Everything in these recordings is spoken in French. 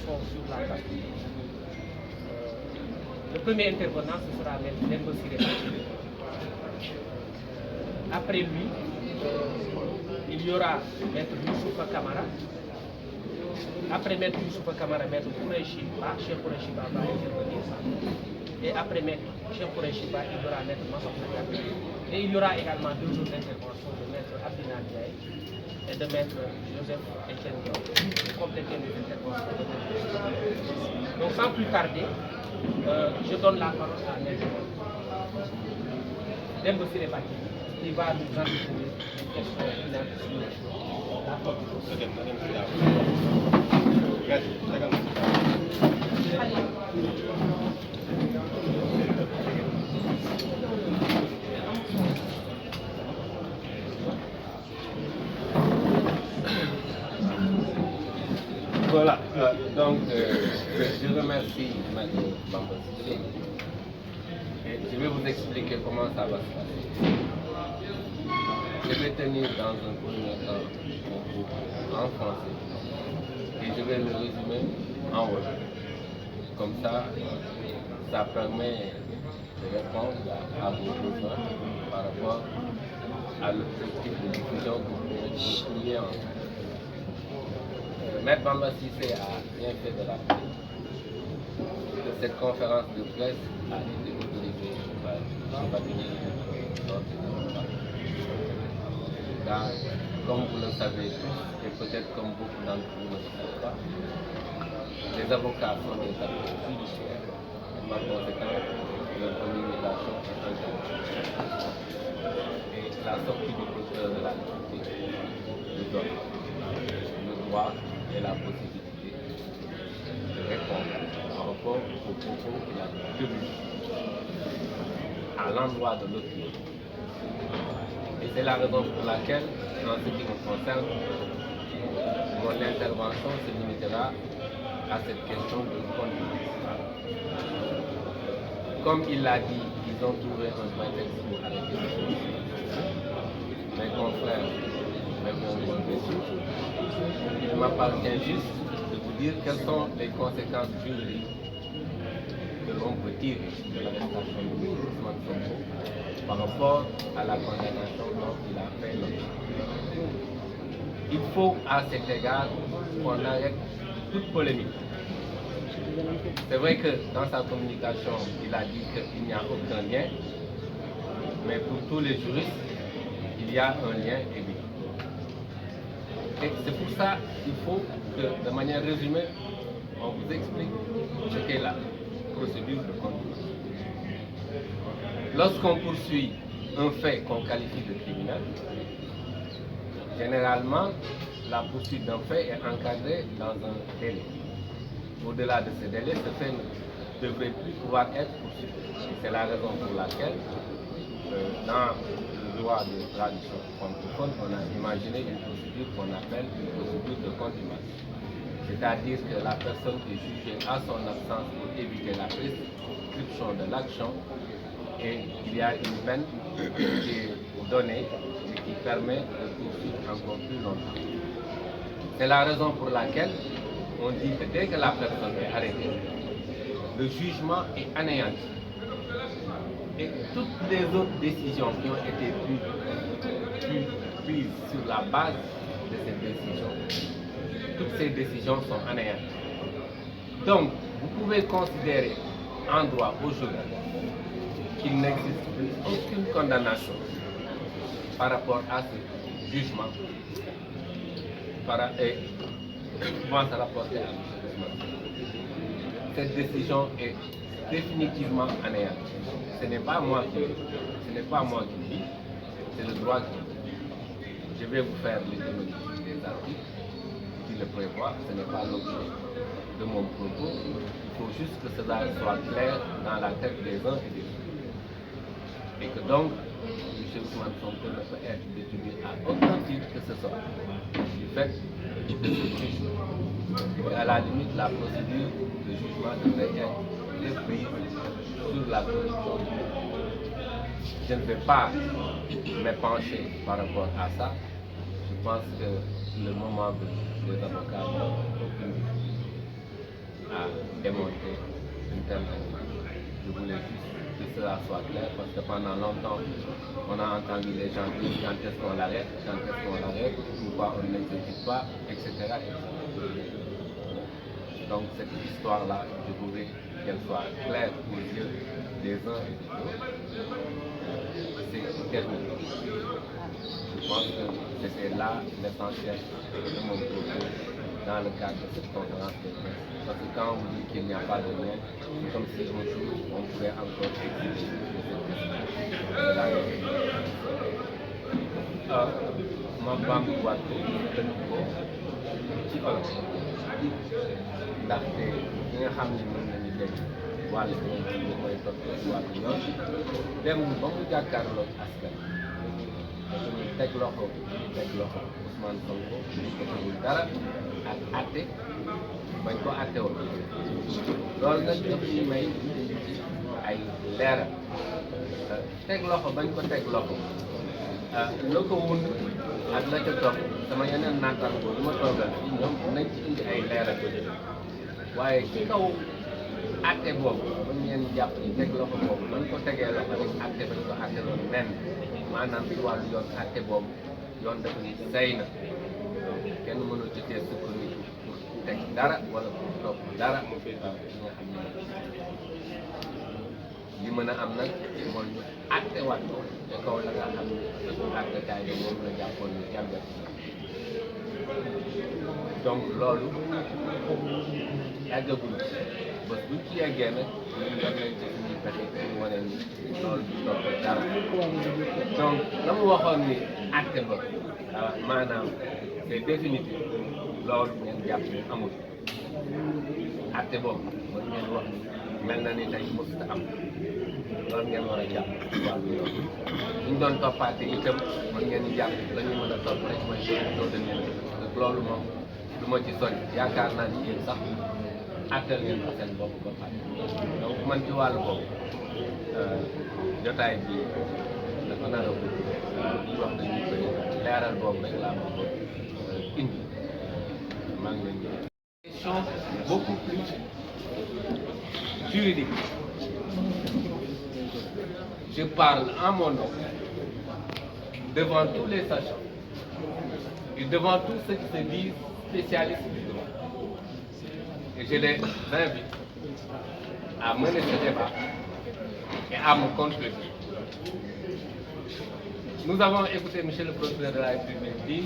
sont sur la place. Le premier intervenant, ce sera Maître Demba Ciré Badji. Après lui, il y aura Maître Youssoufa Kamara. Après Maître Youssoufa Kamara, Maître Kourechi Ba, Cheikh Kourechi Ba va intervenir. Et après Maître Cheikh Kourechi Ba, il y aura Maître Massoud Nagate. Et il y aura également deux autres interventions de Maître Abdina Ndiaye et de Maître Joseph Etienne Diop pour compléter les interventions de Maître. Donc sans plus tarder, je donne la parole à Maître Demba Ciré Badji qui va nous entretenir une question finale sur la porte du dossier. Voilà, donc je remercie Mme Bamba Cissé et je vais vous expliquer comment ça va se passer. Je vais tenir dans un premier temps mon cours en français et je vais le résumer en wolof. Comme ça permet de répondre à vos besoins par rapport à l'objectif de diffusion que vous pouvez en fait. Maître Bamba Cissé a bien fait de rappeler que cette conférence de presse a été autorisée par le cabinet de notre avocat. Car, comme vous le savez tous, et peut-être comme beaucoup d'entre vous ne le savent pas, les avocats sont des acteurs judiciaires et par conséquent, leur communication est interdite. Et la sortie du procureur de la République nous donne le droit et la possibilité de répondre par rapport aux propos qu'il a tenus à l'endroit de l'autre. Et c'est la raison pour laquelle, en ce qui me concerne, mon intervention se limitera à cette question de contenu. Comme il l'a dit, ils ont trouvé un prétexte pour arrêter les choses. Mes confrères, mes bons messieurs, il m'appartient juste de vous dire quelles sont les conséquences juridiques que l'on peut tirer de l'arrestation de Ousmane Sonko par rapport à la condamnation dont il a fait l'objet. Il faut à cet égard qu'on arrête toute polémique. C'est vrai que dans sa communication, il a dit qu'il n'y a aucun lien, mais pour tous les juristes, il y a un lien évident. Et c'est pour ça qu'il faut que, de manière résumée, on vous explique ce qu'est la procédure de conduite. Lorsqu'on poursuit un fait qu'on qualifie de criminel, généralement, la poursuite d'un fait est encadrée dans un délai. Au-delà de ce délai, ce fait ne devrait plus pouvoir être poursuivi. C'est la raison pour laquelle, dans le droit de tradition francophone, on a imaginé une procédure qu'on appelle une procédure de contumace. C'est-à-dire que la personne est jugée à son absence pour éviter la prescription de l'action et il y a une peine qui est donnée et qui permet de poursuivre encore plus longtemps. C'est la raison pour laquelle on dit que dès que la personne est arrêtée, le jugement est anéanti. Et toutes les autres décisions qui ont été prises sur la base de cette décision, toutes ces décisions sont anéanties. Donc, vous pouvez considérer en droit aujourd'hui qu'il n'existe plus aucune condamnation par rapport à ce jugement et vont se rapporter à M. Cette décision est définitivement anéantie. Ce n'est pas moi qui le dis, c'est le droit qui le dit. Je vais vous faire l'économie des articles qui le prévoient, ce n'est pas l'objet de mon propos. Il faut juste que cela soit clair dans la tête des uns et des autres. Et que donc, M. Ousmane Sonko ne peut être détenu à aucun titre que ce soit du fait de ce jugement. Et à la limite, la procédure de jugement devrait être reprise sur la corruption. Je ne vais pas m'épancher par rapport à ça. Je pense que le moment venu, les avocats n'ont aucune difficulté. démonter une telle chose. Je voulais juste que cela soit clair parce que pendant longtemps, on a entendu les gens dire quand est-ce qu'on l'arrête, pourquoi on ne l'exécute pas, etc., etc. Donc cette histoire-là, je voulais qu'elle soit claire aux yeux des uns et des autres. C'est terminé. Je pense que c'était là l'essentiel de mon propos dans le cadre de cette conférence de presse. Parce que quand on vous dit qu'il n'y a pas de lien, c'est comme si un jour on pouvait encore exiger de cette question. Ma bamtuwaat ko dënk ko ci olof ndaxte ñi nga xam ne mën nañu dégg wàllu bi mooy topp ci wàllu yoon dem ba mu jàkkaarloog askan dafa ñuy teg loxo Ousmane Sonko ñu ko tegul dara ak atte bañ ko atte woon loolu nag daf ñuy may ay leeral teg loxo bañ ko teg loxo loo ko wund ak la ca topp sama yeneen naataango yi ma toogal fii ñoom nañ ci indi ay leeral waaye ci kaw atte boobu bañ ngeen jàpp ni teg loxo boobu bañ ko tegee loxo rek atte bañ ko atte loolu nen maanaam ci wàllu yoon atte boobu yoon dafa ni say na kenn mënul ci tee sukkandiku pour teg dara wala pour topp dara li nga xam ne li mën a am nag mooy ñu atte waat ko te kaw la nga xam ne attekaay bi moom la jàppoon ni jàngat donc loolu yàggagul bés buñ ci yeggee nag ñun war nañ ci suñuy pexe pour wane ni loolu du toppee dara donc la mu waxoon ni atte ba maanaam c'est définitif loolu ngeen jàpp ni amul atte boobu mën ngeen wax ni mel na ni tey mosut a am loolu ngeen war a jàpp ci wàllu yoon ñu doon toppaate itam mën ngeen jàpp la ñu mën a topp rek mooy doo de neen loolu moom du ma ci sori yaakaar naa ni yéen sax attel ngeen ko seen bopp ba pare donc man ci wàllu boobu jotaay bi dafa nar a gudd ñu wax nañu bëri leeral boobu rek laa ma ko indi maa ngi leen di question beaucoup plus juridique. Je parle en mon nom devant tous les sachants et devant tous ceux qui se disent spécialistes du droit. Et je les invite à mener ce débat et à me contredire. Nous avons écouté M. le procureur de la République dire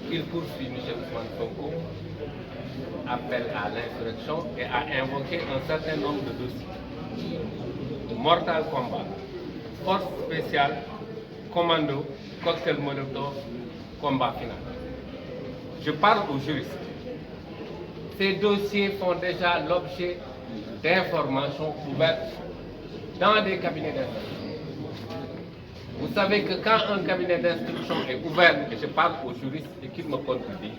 qu'il poursuit M. Ousmane Sonko, appel à l'insurrection et a invoqué un certain nombre de dossiers. Mortal combat, force spéciale, commando, cocktail molotov, combat final. Je parle aux juristes. Ces dossiers font déjà l'objet d'informations ouvertes dans des cabinets d'instruction. Vous savez que quand un cabinet d'instruction est ouvert, et je parle aux juristes et qu'ils me contredisent,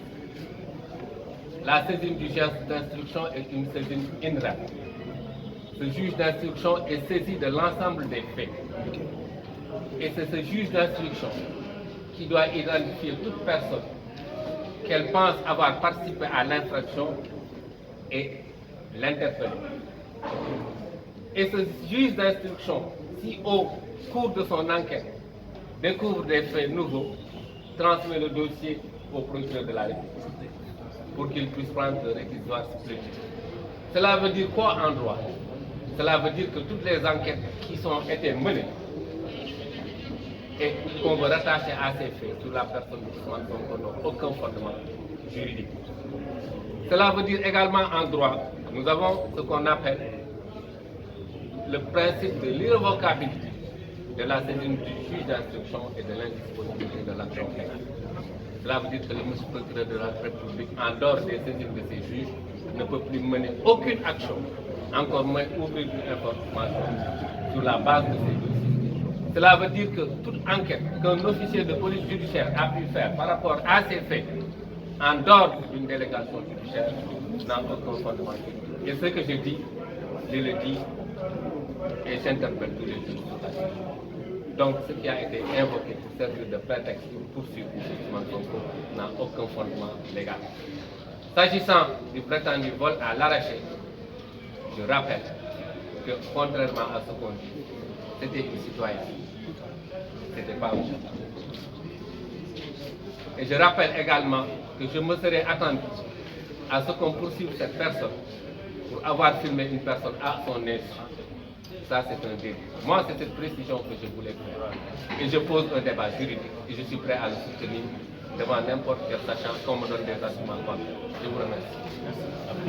la saisine du juge d'instruction est une saisine INREP. Ce juge d'instruction est saisi de l'ensemble des faits. Et c'est ce juge d'instruction qui doit identifier toute personne qu'elle pense avoir participé à l'infraction et l'interpeller. Et ce juge d'instruction, si au cours de son enquête découvre des faits nouveaux, transmet le dossier au procureur de la République pour qu'il puisse prendre le réquisitoire supplétif. Cela veut dire quoi en droit? Cela veut dire que toutes les enquêtes qui ont été menées et qu'on veut rattacher à ces faits sur la personne de Ousmane Sonko n'ont aucun fondement juridique. Cela veut dire également en droit, nous avons ce qu'on appelle le principe de l'irrévocabilité de la saisine du juge d'instruction et de l'indisponibilité de l'action pénale. Cela veut dire que le monsieur procureur de la République, en dehors des saisines de ces juges, ne peut plus mener aucune action, encore moins ouvrir une information sur la base de ces dossiers. Cela veut dire que toute enquête qu'un officier de police judiciaire a pu faire par rapport à ces faits, en dehors d'une délégation judiciaire, n'a aucun fondement juridique. Et ce que je dis, je le dis et j'interpelle tous les juges. Donc ce qui a été invoqué pour servir de prétexte pour poursuivre Ousmane Sonko n'a aucun fondement légal. S'agissant du prétendu vol à l'arraché, je rappelle que contrairement à ce qu'on dit, c'était une citoyenne. C'était pas un gendarme. Et je rappelle également que je me serais attendu à ce qu'on poursuive cette personne pour avoir filmé une personne à son insu. Ça, c'est un délit. Moi, c'est cette précision que je voulais faire. Et je pose un débat juridique et je suis prêt à le soutenir devant n'importe quel sachant qu'on me donne des arguments. Je vous remercie.